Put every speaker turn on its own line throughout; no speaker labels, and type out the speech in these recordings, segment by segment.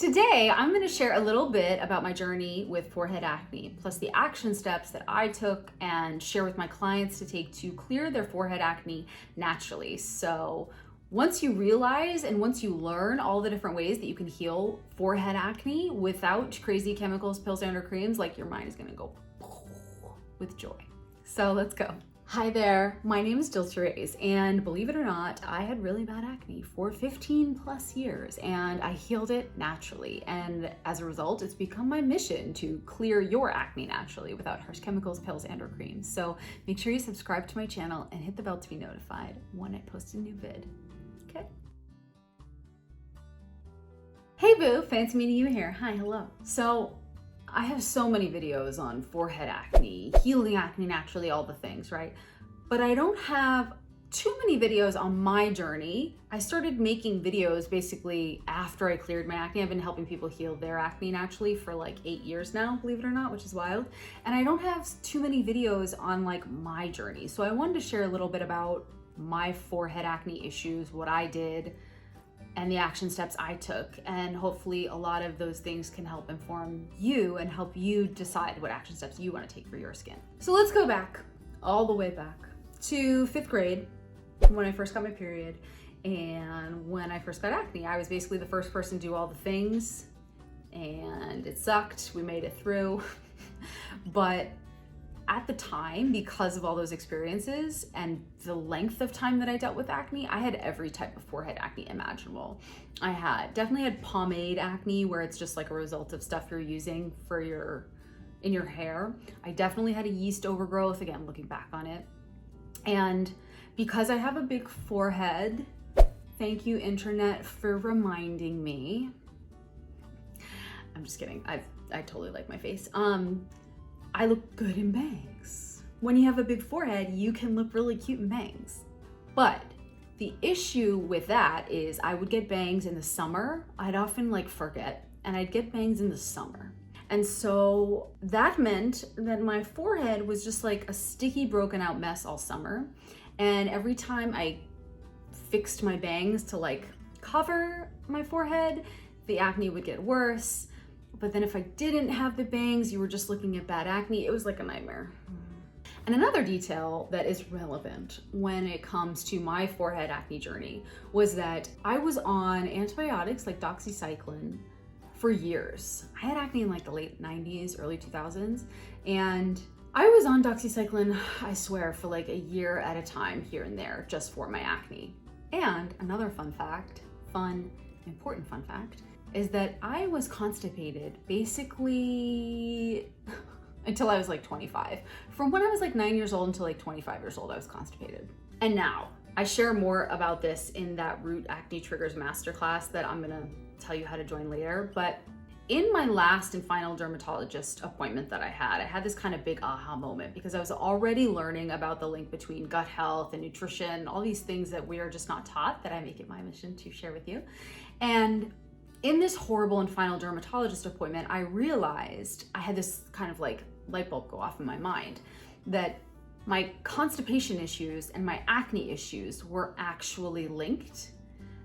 Today, I'm going to share a little bit about my journey with forehead acne, plus the action steps that I took and share with my clients to take to clear their forehead acne naturally. So once you realize and once you learn all the different ways that you can heal forehead acne without crazy chemicals, pills, and or creams, like your mind is going to go with joy. So let's go. Hi there, my name is Therese, and believe it or not, I had really bad acne for 15 plus years, and I healed it naturally. And as a result, it's become my mission to clear your acne naturally without harsh chemicals, pills, and or creams. So make sure you subscribe to my channel and hit the bell to be notified when I post a new vid. Okay? Hey boo, fancy meeting you here. Hi, hello. So I have so many videos on forehead acne, healing acne naturally, all the things, right? But I don't have too many videos on my journey. I started making videos basically after I cleared my acne. I've been helping people heal their acne naturally for like 8 years now, believe it or not, which is wild. And I don't have too many videos on like my journey. So I wanted to share a little bit about my forehead acne issues, what I did, and the action steps I took, and hopefully a lot of those things can help inform you and help you decide what action steps you want to take for your skin. So let's go back, all the way back to 5th grade when I first got my period and when I first got acne. I was basically the first person to do all the things, and it sucked. We made it through. But at the time, because of all those experiences and the length of time that I dealt with acne, I had every type of forehead acne imaginable. I definitely had pomade acne, where it's just like a result of stuff you're using for in your hair. I definitely had a yeast overgrowth, again, looking back on it. And because I have a big forehead, thank you internet for reminding me. I'm just kidding. I totally like my face. I look good in bangs. When you have a big forehead, you can look really cute in bangs. But the issue with that is I would get bangs in the summer. I'd often forget, and I'd get bangs in the summer. And so that meant that my forehead was just like a sticky, broken out mess all summer. And every time I fixed my bangs to cover my forehead, the acne would get worse. But then if I didn't have the bangs, you were just looking at bad acne. It was like a nightmare. And another detail that is relevant when it comes to my forehead acne journey was that I was on antibiotics like doxycycline for years. I had acne in the late 90s, early 2000s. And I was on doxycycline, I swear, for a year at a time here and there just for my acne. And another important fun fact, is that I was constipated basically until I was 25. From when I was 9 years old until 25 years old, I was constipated. And now, I share more about this in that Root Acne Triggers Masterclass that I'm gonna tell you how to join later. But in my last and final dermatologist appointment that I had this kind of big aha moment, because I was already learning about the link between gut health and nutrition, all these things that we are just not taught, that I make it my mission to share with you. And in this horrible and final dermatologist appointment, I realized I had this kind of light bulb go off in my mind that my constipation issues and my acne issues were actually linked.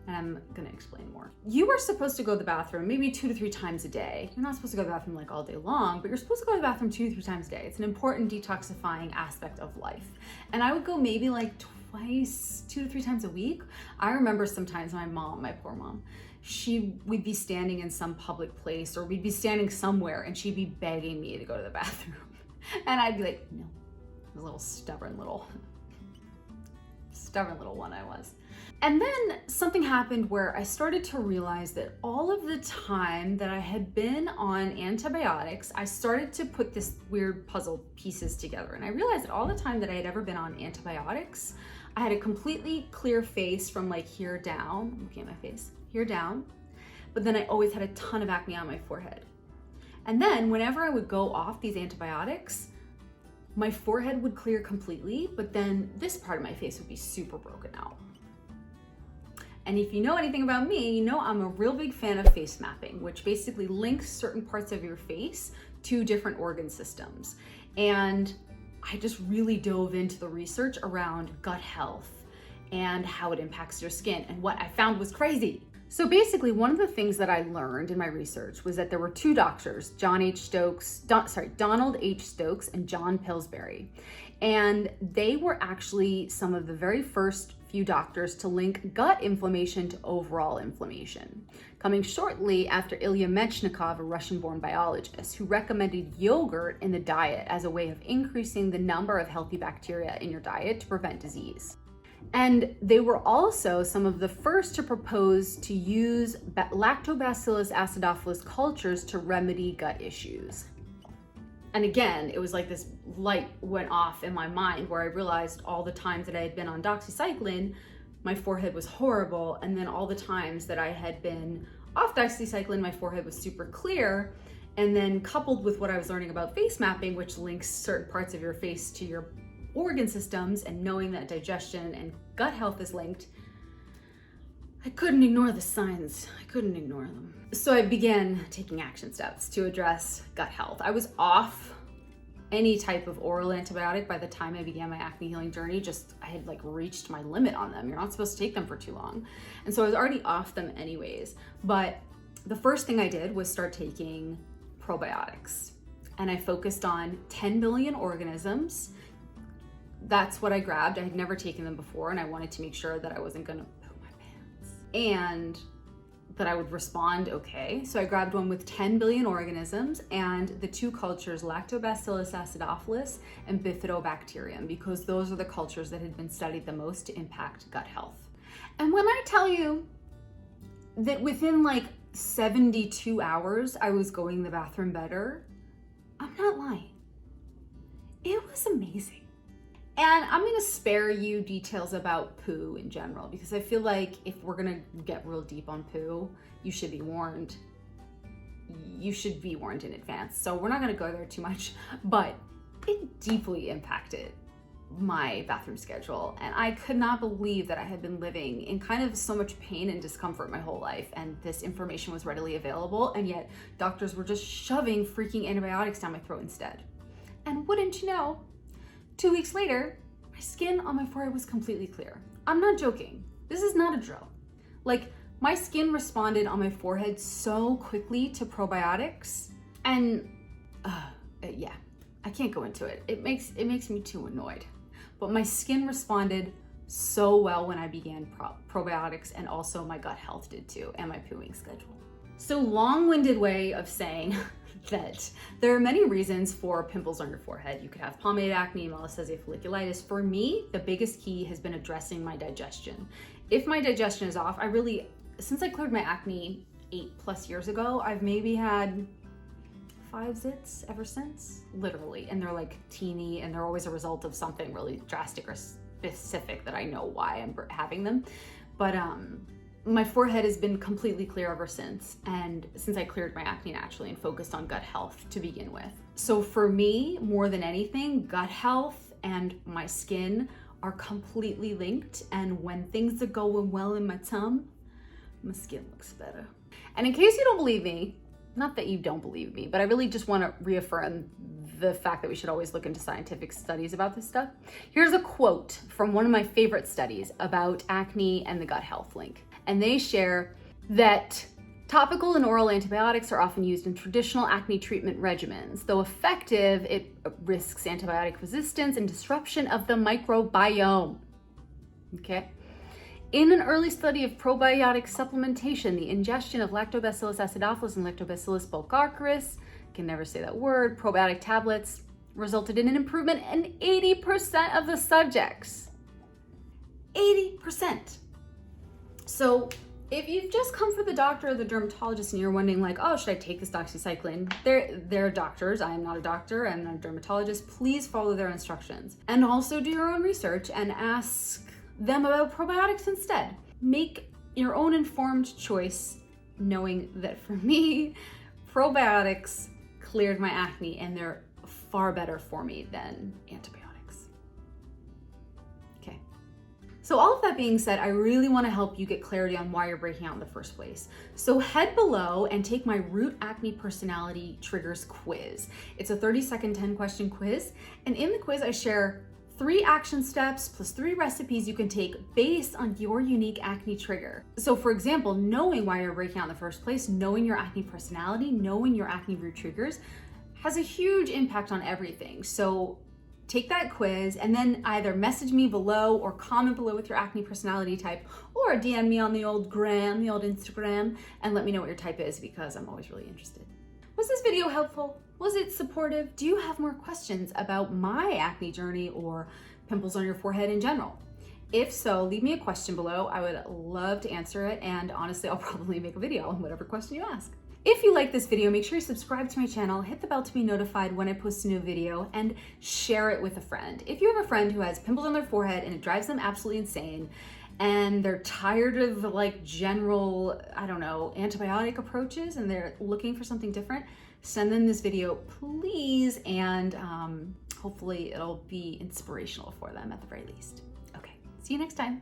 And I'm gonna explain more. You are supposed to go to the bathroom maybe 2 to 3 times a day. You're not supposed to go to the bathroom all day long, but you're supposed to go to the bathroom 2 to 3 times a day. It's an important detoxifying aspect of life. And I would go maybe twice, 2 to 3 times a week. I remember sometimes my poor mom, we'd be standing in some public place, or we'd be standing somewhere and she'd be begging me to go to the bathroom. And I'd be like, no. A little stubborn little one I was. And then something happened where I started to realize that all of the time that I had been on antibiotics, I started to put this weird puzzle pieces together. And I realized that all the time that I had ever been on antibiotics, I had a completely clear face from here down. I'm looking at my face. Here down, but then I always had a ton of acne on my forehead. And then whenever I would go off these antibiotics, my forehead would clear completely, but then this part of my face would be super broken out. And if you know anything about me, you know I'm a real big fan of face mapping, which basically links certain parts of your face to different organ systems. And I just really dove into the research around gut health and how it impacts your skin. And what I found was crazy. So basically, one of the things that I learned in my research was that there were two doctors, Donald H. Stokes and John Pillsbury. And they were actually some of the very first few doctors to link gut inflammation to overall inflammation, coming shortly after Ilya Mechnikov, a Russian-born biologist, who recommended yogurt in the diet as a way of increasing the number of healthy bacteria in your diet to prevent disease. And they were also some of the first to propose to use Lactobacillus acidophilus cultures to remedy gut issues. And again, it was like this light went off in my mind where I realized all the times that I had been on doxycycline, my forehead was horrible. And then all the times that I had been off doxycycline, my forehead was super clear. And then coupled with what I was learning about face mapping, which links certain parts of your face to your organ systems, and knowing that digestion and gut health is linked, I couldn't ignore the signs. I couldn't ignore them. So I began taking action steps to address gut health. I was off any type of oral antibiotic by the time I began my acne healing journey. I had like reached my limit on them. You're not supposed to take them for too long. And so I was already off them anyways. But the first thing I did was start taking probiotics. And I focused on 10 billion organisms. That's what I grabbed. I had never taken them before, and I wanted to make sure that I wasn't gonna poop my pants and that I would respond okay. So I grabbed one with 10 billion organisms and the two cultures, Lactobacillus acidophilus and Bifidobacterium, because those are the cultures that had been studied the most to impact gut health. And when I tell you that within like 72 hours, I was going to the bathroom better, I'm not lying. It was amazing. And I'm gonna spare you details about poo in general, because I feel like if we're gonna get real deep on poo, you should be warned. You should be warned in advance. So we're not gonna go there too much, but it deeply impacted my bathroom schedule. And I could not believe that I had been living in kind of so much pain and discomfort my whole life. And this information was readily available. And yet doctors were just shoving freaking antibiotics down my throat instead. And wouldn't you know, 2 weeks later, my skin on my forehead was completely clear. I'm not joking. This is not a drill. Like, my skin responded on my forehead so quickly to probiotics, and yeah, I can't go into it. It makes me too annoyed. But my skin responded so well when I began probiotics, and also my gut health did too, and my pooing schedule. So long-winded way of saying that there are many reasons for pimples on your forehead. You could have pomade acne, molluscous folliculitis. For me, the biggest key has been addressing my digestion. If my digestion is off, since I cleared my acne 8+ years ago, I've maybe had 5 zits ever since, literally. And they're like teeny, and they're always a result of something really drastic or specific that I know why I'm having them. But my forehead has been completely clear ever since, and since I cleared my acne naturally and focused on gut health to begin with. So for me, more than anything, gut health and my skin are completely linked, and when things are going well in my tum, my skin looks better. And in case you don't believe me, not that you don't believe me, but I really just want to reaffirm the fact that we should always look into scientific studies about this stuff. Here's a quote from one of my favorite studies about acne and the gut health link. And they share that topical and oral antibiotics are often used in traditional acne treatment regimens. Though effective, it risks antibiotic resistance and disruption of the microbiome. Okay. In an early study of probiotic supplementation, the ingestion of Lactobacillus acidophilus and Lactobacillus bulgaricus, can never say that word, probiotic tablets, resulted in an improvement in 80% of the subjects. 80%. So if you've just come for the doctor or the dermatologist and you're wondering like, oh, should I take this doxycycline? They're doctors. I am not a doctor. I'm not a dermatologist. Please follow their instructions. And also do your own research and ask them about probiotics instead. Make your own informed choice, knowing that for me, probiotics cleared my acne, and they're far better for me than antibiotics. Okay. So all of that being said, I really want to help you get clarity on why you're breaking out in the first place. So head below and take my Root Acne Personality Triggers quiz. It's a 30-second, 10-question quiz. And in the quiz, I share 3 action steps plus 3 recipes you can take based on your unique acne trigger. So for example, knowing why you're breaking out in the first place, knowing your acne personality, knowing your acne root triggers has a huge impact on everything. So take that quiz and then either message me below or comment below with your acne personality type, or DM me on the old gram, the old Instagram, and let me know what your type is, because I'm always really interested. Was this video helpful? Was it supportive? Do you have more questions about my acne journey or pimples on your forehead in general? If so, leave me a question below. I would love to answer it, and honestly, I'll probably make a video on whatever question you ask. If you like this video, make sure you subscribe to my channel, hit the bell to be notified when I post a new video, and share it with a friend. If you have a friend who has pimples on their forehead and it drives them absolutely insane, and they're tired of like general, I don't know, antibiotic approaches, and they're looking for something different, send them this video, please, and hopefully it'll be inspirational for them at the very least. Okay, see you next time.